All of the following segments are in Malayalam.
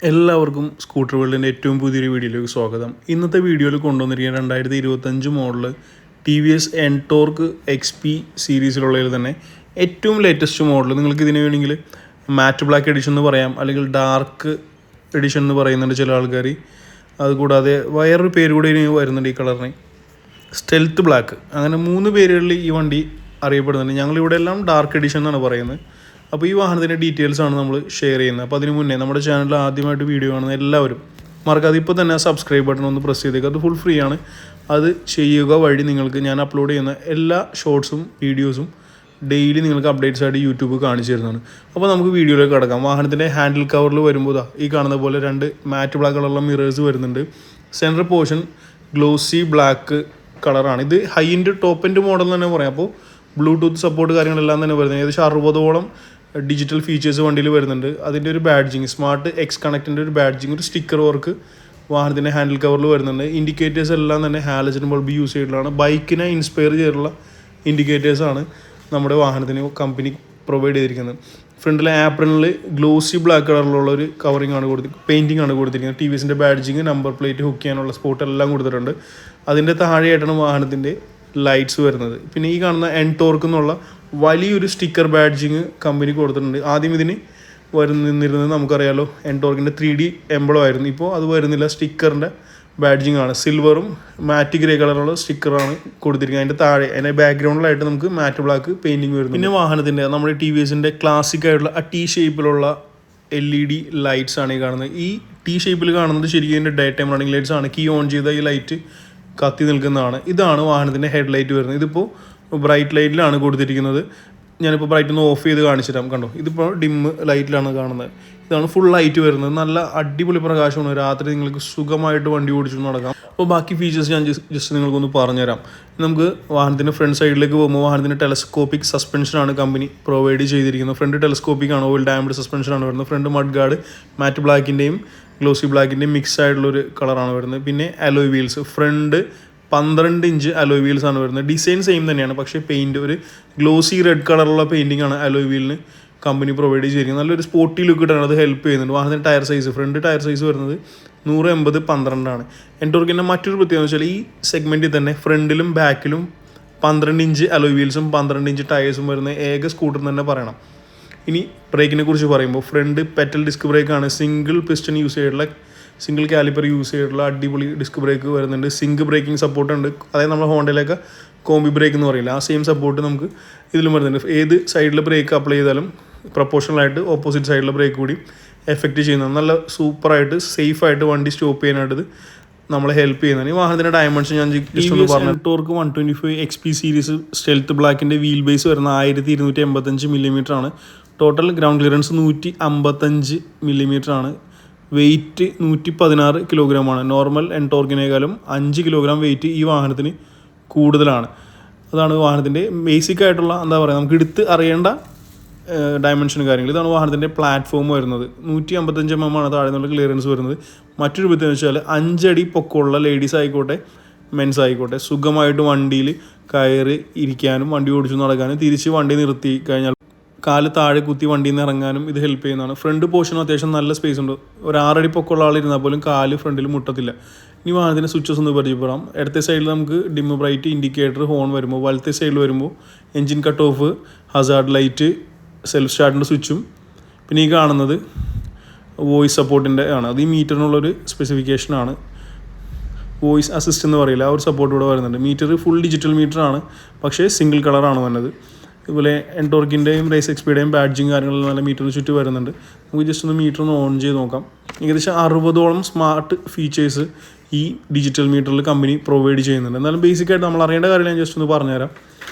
എല്ലാവർക്കും സ്കൂട്ടർ വേൾഡിൻ്റെ ഏറ്റവും പുതിയൊരു വീഡിയോയിലേക്ക് സ്വാഗതം. ഇന്നത്തെ വീഡിയോയിൽ കൊണ്ടുവന്നിരിക്കുന്ന 2025 model T V S Ntorq XP സീരീസിലുള്ളതിൽ തന്നെ ഏറ്റവും ലേറ്റസ്റ്റ് മോഡൽ. നിങ്ങൾക്ക് ഇതിന് വേണമെങ്കിൽ മാറ്റ് ബ്ലാക്ക് എഡിഷൻ എന്ന് പറയാം, അല്ലെങ്കിൽ ഡാർക്ക് എഡിഷൻ എന്ന് പറയുന്നുണ്ട് ചില ആൾക്കാർ. അതുകൂടാതെ വേറൊരു പേര് കൂടി ഇനി വരുന്നുണ്ട് ഈ കളറിന്, സ്റ്റെൽത്ത് ബ്ലാക്ക്. അങ്ങനെ 3 പേരുകളിൽ ഈ വണ്ടി അറിയപ്പെടുന്നുണ്ട്. ഞങ്ങളിവിടെ എല്ലാം ഡാർക്ക് എഡിഷൻ എന്നാണ് പറയുന്നത്. അപ്പോൾ ഈ വാഹനത്തിൻ്റെ ഡീറ്റെയിൽസ് ആണ് നമ്മൾ ഷെയർ ചെയ്യുന്നത്. അപ്പോൾ അതിന് മുന്നേ നമ്മുടെ ചാനൽ ആദ്യമായിട്ട് വീഡിയോ കാണുന്ന എല്ലാവരും മറക്കാതെ ഇപ്പോൾ തന്നെ സബ്സ്ക്രൈബ് ബട്ടൺ ഒന്ന് പ്രസ് ചെയ്തേക്കുക. അത് ഫുൾ ഫ്രീ ആണ്. അത് ചെയ്യുക വഴി നിങ്ങൾക്ക് ഞാൻ അപ്ലോഡ് ചെയ്യുന്ന എല്ലാ ഷോർട്സും വീഡിയോസും ഡെയിലി നിങ്ങൾക്ക് അപ്ഡേറ്റ്സ് ആയിട്ട് യൂട്യൂബ് കാണിച്ചു തരുന്നതാണ്. അപ്പോൾ നമുക്ക് വീഡിയോയിലേക്ക് കിടക്കാം. വാഹനത്തിൻ്റെ ഹാൻഡിൽ കവറിൽ വരുമ്പോൾ ഈ കാണുന്ന പോലെ 2 മാറ്റ് ബ്ലാക്ക് കളറുള്ള മിറേഴ്സ് വരുന്നുണ്ട്. സെൻറ്റർ പോർഷൻ ഗ്ലോസി ബ്ലാക്ക് കളറാണ്. ഇത് high end top end model തന്നെ പറയാം. അപ്പോൾ ബ്ലൂടൂത്ത് സപ്പോർട്ട് കാര്യങ്ങളെല്ലാം തന്നെ വരുന്നത്. ഏകദേശം 60ഓളം ഡിജിറ്റൽ ഫീച്ചേഴ്സ് വണ്ടിയിൽ വരുന്നുണ്ട്. അതിൻ്റെ ഒരു ബാഡ്ജിങ്, സ്മാർട്ട് എക്സ് കണക്റ്റിൻ്റെ ഒരു ബാഡ്ജിങ്, ഒരു സ്റ്റിക്കർ വർക്ക് വാഹനത്തിൻ്റെ ഹാൻഡിൽ കവറിൽ വരുന്നുണ്ട്. ഇൻഡിക്കേറ്റേഴ്സ് എല്ലാം തന്നെ ഹാലജൻ ബൾബ് യൂസ് ചെയ്തിട്ടുള്ളതാണ്. ബൈക്കിനെ ഇൻസ്പയർ ചെയ്തിട്ടുള്ള ഇൻഡിക്കേറ്റേഴ്സാണ് നമ്മുടെ വാഹനത്തിന് കമ്പനി പ്രൊവൈഡ് ചെയ്തിരിക്കുന്നത്. ഫ്രണ്ടിലെ ആപ്രണിൽ ഗ്ലോസി ബ്ലാക്ക് കളറിലുള്ള ഒരു കവറിംഗ് ആണ് പെയിൻറ്റിംഗ് ആണ് കൊടുത്തിരിക്കുന്നത്. ടി വി എസിൻ്റെ ബാഡ്ജിങ്, നമ്പർ പ്ലേറ്റ് ഹുക്ക് ചെയ്യാനുള്ള സ്പോട്ട് എല്ലാം കൊടുത്തിട്ടുണ്ട്. അതിൻ്റെ താഴെയായിട്ടാണ് വാഹനത്തിൻ്റെ ലൈറ്റ്സ് വരുന്നത്. പിന്നെ ഈ കാണുന്ന എൻടോർക്ക് എന്നുള്ള വലിയൊരു സ്റ്റിക്കർ ബാഡ്ജിങ് കമ്പനി കൊടുത്തിട്ടുണ്ട്. ആദ്യം ഇതിന് നിന്നിരുന്നത് നമുക്കറിയാലോ എൻടോർക്കിൻ്റെ 3D എംബ്ലം ആയിരുന്നു. ഇപ്പോൾ അത് വരുന്നില്ല, സ്റ്റിക്കറിൻ്റെ ബാഡ്ജിങ് ആണ്. സിൽവറും മാറ്റ് ഗ്രേ കളറുള്ള സ്റ്റിക്കറാണ് കൊടുത്തിരിക്കുന്നത്. അതിൻ്റെ താഴെ അതിൻ്റെ ബാക്ക്ഗ്രൗണ്ടിലായിട്ട് നമുക്ക് മാറ്റ് ബ്ലാക്ക് പെയിൻറ്റിങ് വരുന്നു. പിന്നെ വാഹനത്തിൻ്റെ നമ്മുടെ ടി വി എസിൻ്റെ ക്ലാസിക് ആയിട്ടുള്ള ടി ഷേപ്പിലുള്ള LED ലൈറ്റ്സ് ആണ് ഈ കാണുന്നത്. ഈ ടി ഷേപ്പിൽ കാണുന്നത് ശരിക്കും ഇതിൻ്റെ ഡേ ടൈം റണ്ണിങ് ലൈറ്റ്സ് ആണ്. കീ ഓൺ ചെയ്ത ഈ ലൈറ്റ് കത്തി നിൽക്കുന്നതാണ്. ഇതാണ് വാഹനത്തിൻ്റെ ഹെഡ് ലൈറ്റ് വരുന്നത്. ഇതിപ്പോൾ ബ്രൈറ്റ് ലൈറ്റിലാണ് കൊടുത്തിരിക്കുന്നത്. ഞാനിപ്പോൾ ബ്രൈറ്റ് ഒന്ന് ഓഫ് ചെയ്ത് കാണിച്ചു തരാം. കണ്ടോ, ഇതിപ്പോൾ ഡിമ്മ് ലൈറ്റിലാണ് കാണുന്നത്. ഇതാണ് ഫുൾ ലൈറ്റ് വരുന്നത്. നല്ല അടിപൊളി പ്രകാശമാണ്. രാത്രി നിങ്ങൾക്ക് സുഖമായിട്ട് വണ്ടി ഓടിച്ചു നടക്കാം. അപ്പോൾ ബാക്കി ഫീച്ചേഴ്സ് ഞാൻ ജസ്റ്റ് നിങ്ങൾക്കൊന്ന് പറഞ്ഞുതരാം. നമുക്ക് വാഹനത്തിൻ്റെ ഫ്രണ്ട് സൈഡിലേക്ക് പോകുമ്പോൾ വാഹനത്തിൻ്റെ ടെലസ്കോപ്പിക് സസ്പെൻഷനാണ് കമ്പനി പ്രൊവൈഡ് ചെയ്തിരിക്കുന്നത്. ഫ്രണ്ട് ടെലസ്കോപ്പിക് ആണ്, ഓയിൽ ഡാംഡ് സസ്പെൻഷനാണ് വരുന്നത്. ഫ്രണ്ട് മഡ് ഗാർഡ് മാറ്റ് ബ്ലാക്കിൻ്റെയും ഗ്ലോസി ബ്ലാക്കിൻ്റെയും മിക്സ് ആയിട്ടുള്ളൊരു കളറാണ് വരുന്നത്. പിന്നെ alloy wheels, front 12 inch alloy wheels ആണ് വരുന്നത്. ഡിസൈൻ സെയിം തന്നെയാണ്, പക്ഷേ പെയിൻറ്റ് ഒരു ഗ്ലോസി റെഡ് കളറുള്ള പെയിൻറ്റിംഗ് ആണ് അലോയ് വീലിന് കമ്പനി പ്രൊവൈഡ് ചെയ്തിരിക്കുന്നത്. നല്ലൊരു സ്പോർട്ടി ലുക്ക് കിട്ടാൻ അത് ഹെൽപ്പ് ചെയ്യുന്നുണ്ട്. വാഹനത്തിൻ്റെ tyre size, front tyre size വരുന്നത് 180/12 ആണ്. എൻടോർക്കിൻ്റെ മറ്റൊരു പ്രത്യേകത എന്ന് വെച്ചാൽ ഈ സെഗ്മെൻറ്റിൽ തന്നെ ഫ്രണ്ടിലും ബാക്കിലും 12 ഇഞ്ച് അലോയ് വീൽസും 12 ഇഞ്ച് ടയേഴ്സും വരുന്ന ഏക സ്കൂട്ടർ തന്നെ പറയണം. ഇനി ബ്രേക്കിനെ കുറിച്ച് പറയുമ്പോൾ ഫ്രണ്ട് പെറ്റൽ ഡിസ്ക് ബ്രേക്കാണ്. സിംഗിൾ പിസ്റ്റൺ യൂസ് ചെയ്തിട്ടുള്ള, സിംഗിൾ കാലിപ്പർ യൂസ് ചെയ്തിട്ടുള്ള അടിപൊളി ഡിസ്ക് ബ്രേക്ക് വരുന്നുണ്ട്. സിങ്ക് ബ്രേക്കിംഗ് സപ്പോർട്ട് ഉണ്ട്. അതായത് നമ്മൾ ഹോണ്ടയിലൊക്കെ കോംബി ബ്രേക്ക് എന്ന് പറയില്ല, ആ സെയിം സപ്പോർട്ട് നമുക്ക് ഇതിലും വരുന്നുണ്ട്. ഏത് സൈഡിൽ ബ്രേക്ക് അപ്ലൈ ചെയ്താലും പ്രൊപ്പോർഷണലായിട്ട് ഓപ്പോസിറ്റ് സൈഡിലെ ബ്രേക്ക് കൂടി എഫക്റ്റ് ചെയ്യുന്നത്. നല്ല സൂപ്പറായിട്ട് സേഫായിട്ട് വണ്ടി സ്റ്റോപ്പ് ചെയ്യാനായിട്ട് ഇത് നമ്മളെ ഹെൽപ്പ് ചെയ്യുന്നതാണ്. ഈ വാഹനത്തിൻ്റെ ഡയമെൻഷൻ ഞാൻ ജസ്റ്റ് ഒന്ന് പറഞ്ഞു. എൻടോർക്ക് 125 XP സീരീസ് സ്റ്റെൽത്ത് ബ്ലാക്കിൻ്റെ വീൽ ബേസ് വരുന്ന 1285 mm ആണ്. ടോട്ടൽ ഗ്രൗണ്ട് ക്ലിയറൻസ് 155 mm ആണ്. വെയിറ്റ് 116 കിലോഗ്രാമാണ്. നോർമൽ എൻടോർക്കിനേക്കാളും 5 കിലോഗ്രാം വെയിറ്റ് ഈ വാഹനത്തിന് കൂടുതലാണ്. അതാണ് വാഹനത്തിൻ്റെ ബേസിക് ആയിട്ടുള്ള എന്താ പറയുക, നമുക്ക് എടുത്ത് അറിയേണ്ട ഡയമെൻഷൻ കാര്യങ്ങൾ. ഇതാണ് വാഹനത്തിൻ്റെ പ്ലാറ്റ്ഫോം വരുന്നത്. 155 mm ആണ് താഴെ നിന്നുള്ള ക്ലിയറൻസ് വരുന്നത്. മറ്റൊരു പ്രത്യേകത വെച്ചാൽ 5 അടി പൊക്കമുള്ള ലേഡീസ് ആയിക്കോട്ടെ മെൻസ് ആയിക്കോട്ടെ സുഖമായിട്ട് വണ്ടിയിൽ കയറി ഇരിക്കാനും വണ്ടി ഓടിച്ചു നടക്കാനും തിരിച്ച് വണ്ടി നിർത്തി കഴിഞ്ഞാൽ കാല് താഴെ കുത്തി വണ്ടിയിൽ നിന്ന് ഇറങ്ങാനും ഇത് ഹെൽപ്പ് ചെയ്യുന്നതാണ്. ഫ്രണ്ട് പോർഷനും അത്യാവശ്യം നല്ല സ്പേസ് ഉണ്ട്. ഒരു 6 അടി പൊക്കമുള്ള ആളിരുന്നാൽ പോലും കാല് ഫ്രണ്ടിൽ മുട്ടത്തില്ല. ഇനി വാഹനത്തിൻ്റെ സ്വിച്ചസ് ഒന്ന് പരിചയപ്പെടാം. ഇടത്തെ സൈഡിൽ നമുക്ക് ഡിം ബ്രൈറ്റ് ഇൻഡിക്കേറ്റർ ഹോൺ വരുമ്പോൾ, വലത്തെ സൈഡിൽ വരുമ്പോൾ engine cut off, hazard light, self സ്റ്റാർട്ടിൻ്റെ സ്വിച്ചും, പിന്നെ ഈ കാണുന്നത് വോയിസ് സപ്പോർട്ടിൻ്റെ ആണ്. അത് ഈ മീറ്ററിനുള്ളൊരു സ്പെസിഫിക്കേഷനാണ്. വോയിസ് അസിസ്റ്റ് എന്ന് പറയില്ല, ആ ഒരു സപ്പോർട്ട് ഇവിടെ വരുന്നുണ്ട്. മീറ്റർ ഫുൾ ഡിജിറ്റൽ മീറ്ററാണ്, പക്ഷേ സിംഗിൾ കളറാണ് വന്നത്. ഇതുപോലെ എൻടോർക്കിൻ്റെയും റേസ് എക്സ്പിയുടെയും ബാഡ്ജിങ് കാര്യങ്ങളെല്ലാം നല്ല മീറ്ററിന് ചുറ്റും വരുന്നുണ്ട്. നമുക്ക് ജസ്റ്റ് ഒന്ന് മീറ്റർ ഒന്ന് ഓൺ ചെയ്ത് നോക്കാം. ഏകദേശം 60ഓളം സ്മാർട്ട് ഫീച്ചേഴ്സ് ഈ ഡിജിറ്റൽ മീറ്ററിൽ കമ്പനി പ്രൊവൈഡ് ചെയ്യുന്നുണ്ട്. എന്നാലും ബേസിക്കായിട്ട് നമ്മൾ അറിയേണ്ട കാര്യം ഞാൻ ജസ്റ്റ് ഒന്ന് പറഞ്ഞുതരാം.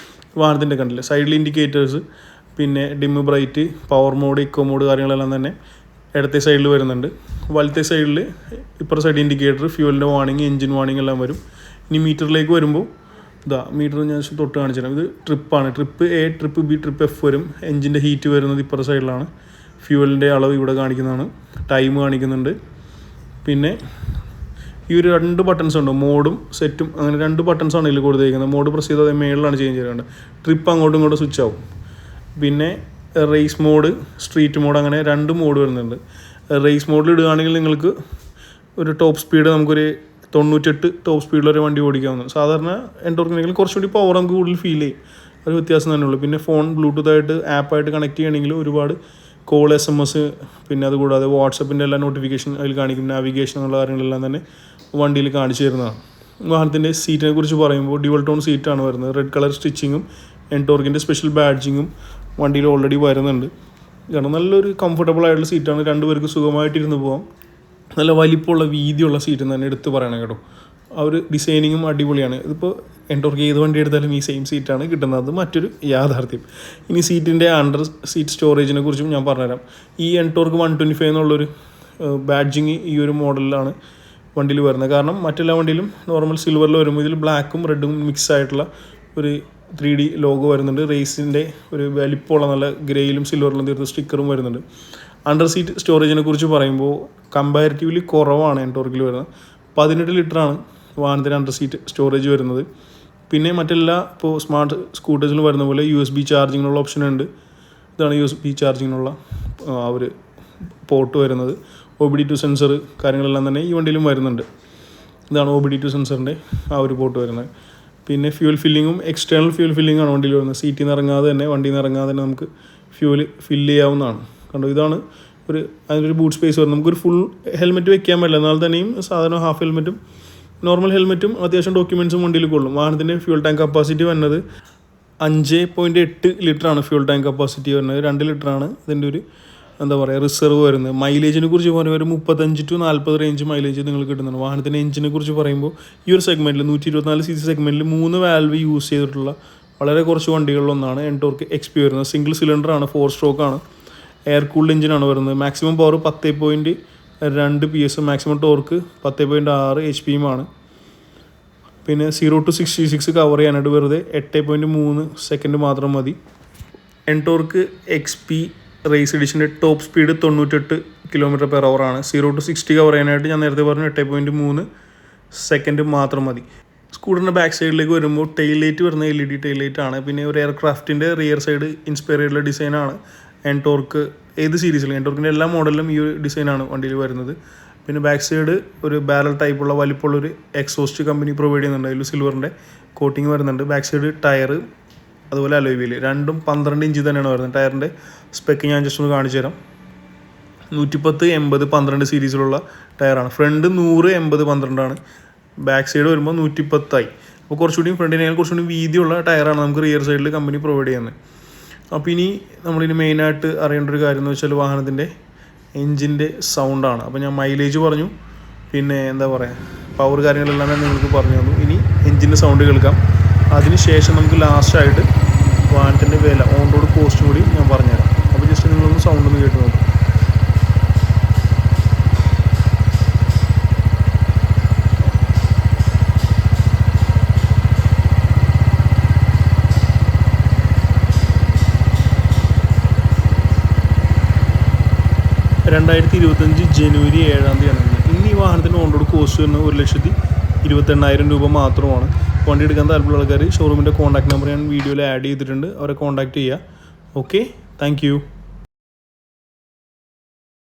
വാഹനത്തിൻ്റെ കണ്ടില്ല, സൈഡിൽ ഇൻഡിക്കേറ്റേഴ്സ്, പിന്നെ dim bright, power mode, eco mode കാര്യങ്ങളെല്ലാം തന്നെ ഇടത്തെ സൈഡിൽ വരുന്നുണ്ട്. വലത്തെ സൈഡിൽ ഇപ്പുറ സൈഡ് ഇൻഡിക്കേറ്റർ, ഫ്യൂവലിൻ്റെ വാർണിംഗ്, എൻജിൻ വാർണിംഗ് എല്ലാം വരും. ഇനി മീറ്ററിലേക്ക് വരുമ്പോൾ മീറ്റർ ഞാൻ തൊട്ട് കാണിച്ചു തരാം. ഇത് ട്രിപ്പാണ്. Trip A, trip B, trip F വരും. എൻജിൻ്റെ ഹീറ്റ് വരുന്നത് ഇപ്പുറ സൈഡിലാണ്. ഫ്യൂവലിൻ്റെ അളവ് ഇവിടെ കാണിക്കുന്നതാണ്. ടൈം കാണിക്കുന്നുണ്ട്. പിന്നെ ഈ ഒരു 2 ബട്ടൺസ് ഉണ്ട്, മോഡും സെറ്റും. അങ്ങനെ 2 ബട്ടൺസാണ് ഇതിൽ കൊടുത്തിരിക്കുന്നത്. മോഡ് പ്രസ് ചെയ്താൽ മേളിലാണ് ചേഞ്ച് ചെയ്യേണ്ടത്. ട്രിപ്പ് അങ്ങോട്ടും ഇങ്ങോട്ടും സ്വിച്ച് ആവും. പിന്നെ റേസ് മോഡ്, സ്ട്രീറ്റ് മോഡ്, അങ്ങനെ 2 മോഡ് വരുന്നുണ്ട്. റേസ് മോഡിൽ ഇടുകയാണെങ്കിൽ നിങ്ങൾക്ക് ഒരു ടോപ്പ് സ്പീഡ് നമുക്കൊരു 98 ടോപ്പ് സ്പീഡിലൊരു വണ്ടി ഓടിക്കാവുന്നത്. സാധാരണ എൻടോർക്കിനെങ്കിലും കുറച്ചുകൂടി പവർ നമുക്ക് കൂടുതൽ ഫീൽ ചെയ്യും, ഒരു വ്യത്യാസം തന്നെ ഉള്ളൂ. പിന്നെ ഫോൺ ബ്ലൂടൂത്തായിട്ട് ആപ്പായിട്ട് കണക്ട് ചെയ്യണമെങ്കിൽ ഒരുപാട് കോൾ, SMS, പിന്നെ അതുകൂടാതെ വാട്സപ്പിൻ്റെ എല്ലാ നോട്ടിഫിക്കേഷൻ അതിൽ കാണിക്കും, നാവിഗേഷൻ എന്നുള്ള കാര്യങ്ങളെല്ലാം തന്നെ വണ്ടിയിൽ കാണിച്ചു തരുന്നതാണ്. വാഹനത്തിൻ്റെ സീറ്റിനെ കുറിച്ച് പറയുമ്പോൾ ഡ്യുവൽ ടോൺ സീറ്റാണ് വരുന്നത്. റെഡ് കളർ സ്റ്റിച്ചിങ്ങും എൻടോർക്കിൻ്റെ സ്പെഷ്യൽ ബാഡ്ജിങ്ങും വണ്ടിയിൽ ഓൾറെഡി വരുന്നുണ്ട്. കാരണം നല്ലൊരു കംഫർട്ടബിൾ ആയിട്ടുള്ള സീറ്റാണ്, രണ്ടുപേർക്ക് സുഖമായിട്ടിരുന്ന് പോകാം. നല്ല വലിപ്പമുള്ള വീതിയുള്ള സീറ്റ് തന്നെ എടുത്ത് പറയണം കേട്ടോ. ആ ഒരു ഡിസൈനിങ്ങും അടിപൊളിയാണ്. ഇതിപ്പോൾ എൻടോർക്ക് ഏത് വണ്ടി എടുത്താലും ഈ സെയിം സീറ്റാണ് കിട്ടുന്നത്, അത് മറ്റൊരു യാഥാർത്ഥ്യം. ഇനി സീറ്റിൻ്റെ അണ്ടർ സീറ്റ് സ്റ്റോറേജിനെ കുറിച്ചും ഞാൻ പറഞ്ഞുതരാം. ഈ എൻടോർക്ക് 125 എന്നുള്ളൊരു ബാഡ്ജിങ് ഈ ഒരു മോഡലിലാണ് വണ്ടിയിൽ വരുന്നത്. കാരണം മറ്റെല്ലാ വണ്ടിയിലും നോർമൽ സിൽവറിൽ വരുമ്പോൾ ഇതിൽ ബ്ലാക്കും റെഡും മിക്സ് ആയിട്ടുള്ള ഒരു 3D ലോഗോ വരുന്നുണ്ട്. റേസിൻ്റെ ഒരു വലിപ്പമുള്ള നല്ല ഗ്രേയിലും സിൽവറിലും തീർത്ത സ്റ്റിക്കറും വരുന്നുണ്ട്. അണ്ടർ സീറ്റ് സ്റ്റോറേജിനെ കുറിച്ച് പറയുമ്പോൾ കമ്പാരിറ്റീവ്ലി കുറവാണ് എൻടോർക്കിൽ വരുന്നത്. 18 ലിറ്ററാണ് വാഹനത്തിന് അണ്ടർ സീറ്റ് സ്റ്റോറേജ് വരുന്നത്. പിന്നെ മറ്റെല്ലാ ഇപ്പോൾ സ്മാർട്ട് സ്കൂട്ടേഴ്സിൽ വരുന്ന പോലെ USB ചാർജിങ്ങിനുള്ള ഓപ്ഷൻ ഉണ്ട്. ഇതാണ് USB ചാർജിങ്ങിനുള്ള ആ ഒരു പോർട്ട് വരുന്നത്. OBD2 സെൻസർ കാര്യങ്ങളെല്ലാം തന്നെ ഈ വണ്ടിയിലും വരുന്നുണ്ട്. ഇതാണ് OBD2 സെൻസറിൻ്റെ ആ ഒരു പോർട്ട് വരുന്നത്. പിന്നെ ഫ്യൂൽ ഫില്ലിങ്ങും എക്സ്റ്റേണൽ ഫ്യൂൽ ഫില്ലിങ്ങാണ് വണ്ടിയിൽ വരുന്നത്. സീറ്റിൽ നിന്ന് ഇറങ്ങാതെ തന്നെ, വണ്ടിയിൽ നിന്ന് ഇറങ്ങാതെ തന്നെ നമുക്ക് ഫ്യൂൽ ഫില്ല് ചെയ്യാവുന്നതാണ്. കണ്ടോ, ഇതാണ് അതിനൊരു ബൂട്ട് സ്പേസ് വരുന്നത്. നമുക്കൊരു ഫുൾ ഹെൽമെറ്റ് വെക്കാൻ പറ്റില്ല, എന്നാൽ തന്നെയും സാധാരണ ഹാഫ് ഹെൽമെറ്റും നോർമൽ ഹെൽമെറ്റും അത്യാവശ്യം ഡോക്യുമെൻറ്റ്സും വണ്ടിയിൽ കൊള്ളും. വാഹനത്തിൻ്റെ ഫ്യൂൽ ടാങ്ക് കപ്പാസിറ്റി വരുന്നത് 5.8 ലിറ്ററാണ് ഫ്യൂൽ ടാങ്ക് കപ്പാസിറ്റി വരുന്നത്. 2 ലിറ്ററാണ് ഇതിൻ്റെ ഒരു റിസർവ് വരുന്നത്. മൈലേജിനെ കുറിച്ച് പറയുമ്പോൾ ഒരു 35 to 40 റേഞ്ച് മൈലേജ് നിങ്ങൾക്ക് കിട്ടുന്നുണ്ട്. വാഹനത്തിൻ്റെ എഞ്ചിനെ കുറിച്ച് പറയുമ്പോൾ ഈ ഒരു സെഗ്മെൻറ്റിൽ 124cc സെഗ്മെൻറ്റിൽ 3 വാൽവ് യൂസ് ചെയ്തിട്ടുള്ള വളരെ കുറച്ച് വണ്ടികളിലൊന്നാണ് എൻടോർക്ക് XP വരുന്നത്. സിംഗിൾ സിലിണ്ടറാണ്, 4 സ്ട്രോക്കാണ്, എയർ കൂൾഡ് എഞ്ചിനാണ് വരുന്നത്. Maximum power 10.2 PS, maximum torque 10.6 HP-യുമാണ്. പിന്നെ 0 to 66 കവർ ചെയ്യാനായിട്ട് വെറുതെ 8.3 സെക്കൻഡ് മാത്രം മതി. എൻടോർക്ക് XP റേസ് എഡിഷൻ്റെ ടോപ്പ് സ്പീഡ് 98 km/h ആണ്. 0 to 60 കവർ ചെയ്യാനായിട്ട് ഞാൻ നേരത്തെ പറഞ്ഞു 8.3 സെക്കൻഡ് മാത്രം മതി. സ്കൂട്ടറിൻ്റെ ബാക്ക് സൈഡിലേക്ക് വരുമ്പോൾ ടെയിൽ ലൈറ്റ് വരുന്ന LED ടെയിൽ ലൈറ്റ് ആണ്. പിന്നെ ഒരു എയർക്രാഫ്റ്റിൻ്റെ റിയർ സൈഡ് ഇൻസ്പയർ ചെയ്തിട്ടുള്ള ഡിസൈനാണ് എൻടോർക്ക്. ഏത് സീരീസിലും എൻടോർക്കിൻ്റെ എല്ലാ മോഡലിലും ഈ ഡിസൈനാണ് വണ്ടിയിൽ വരുന്നത്. പിന്നെ ബാക്ക് സൈഡ് ഒരു ബാരൽ ടൈപ്പുള്ള വലിപ്പമുള്ളൊരു എക്സോസ്റ്റ് കമ്പനി പ്രൊവൈഡ് ചെയ്യുന്നുണ്ട്. അതിൽ സിൽവറിൻ്റെ കോട്ടിങ് വരുന്നുണ്ട്. ബാക്ക് സൈഡ് ടയർ അതുപോലെ അലോയ് വീല് രണ്ടും 12 ഇഞ്ച് തന്നെയാണ് വരുന്നത്. ടയറിൻ്റെ സ്പെക്ക് ഞാൻ ജസ്റ്റ് ഒന്ന് കാണിച്ചു തരാം. 110, 80, 12 സീരീസിലുള്ള ടയറാണ്. ഫ്രണ്ട് 100, 80, 12 ആണ്. ബാക്ക് സൈഡ് വരുമ്പോൾ 110 അപ്പോൾ കുറച്ചുകൂടി ഫ്രണ്ടിനേക്കാൾ കുറച്ചുകൂടി വീതിയുള്ള ടയറാണ് നമുക്ക് റിയർ സൈഡിൽ കമ്പനി പ്രൊവൈഡ് ചെയ്യുന്നത്. അപ്പോൾ ഇനി നമ്മളിനി മെയിനായിട്ട് അറിയേണ്ട ഒരു കാര്യം എന്ന് വെച്ചാൽ വാഹനത്തിൻ്റെ എൻജിൻ്റെ സൗണ്ടാണ്. അപ്പോൾ ഞാൻ മൈലേജ് പറഞ്ഞു, പിന്നെ പവർ കാര്യങ്ങളെല്ലാം തന്നെ നിങ്ങൾക്ക് പറഞ്ഞു തന്നു. ഇനി എൻജിൻ്റെ സൗണ്ട് കേൾക്കാം. അതിനുശേഷം നമുക്ക് ലാസ്റ്റായിട്ട് വാഹനത്തിൻ്റെ വില, ഓൺ റോഡ് കോസ്റ്റ് കൂടി ഞാൻ പറഞ്ഞുതരാം. അപ്പോൾ ജസ്റ്റ് നിങ്ങളൊന്ന് സൗണ്ട് ഒന്ന് കേട്ട് നോക്കും. ജനുവരി 7 ഇന്ന് ഈ വാഹനത്തിൻ്റെ ഓൺ റോഡ് കോസ്റ്റ് വരുന്നത് 1,28,000 രൂപ മാത്രമാണ്. വണ്ടി എടുക്കാൻ താല്പര്യമുള്ള ആൾക്കാർ ഷോറൂമിൻ്റെ കോൺടാക്ട് നമ്പർ ഞാൻ വീഡിയോയിൽ ആഡ് ചെയ്തിട്ടുണ്ട്, അവരെ കോൺടാക്ട് ചെയ്യുക. Okay, thank you.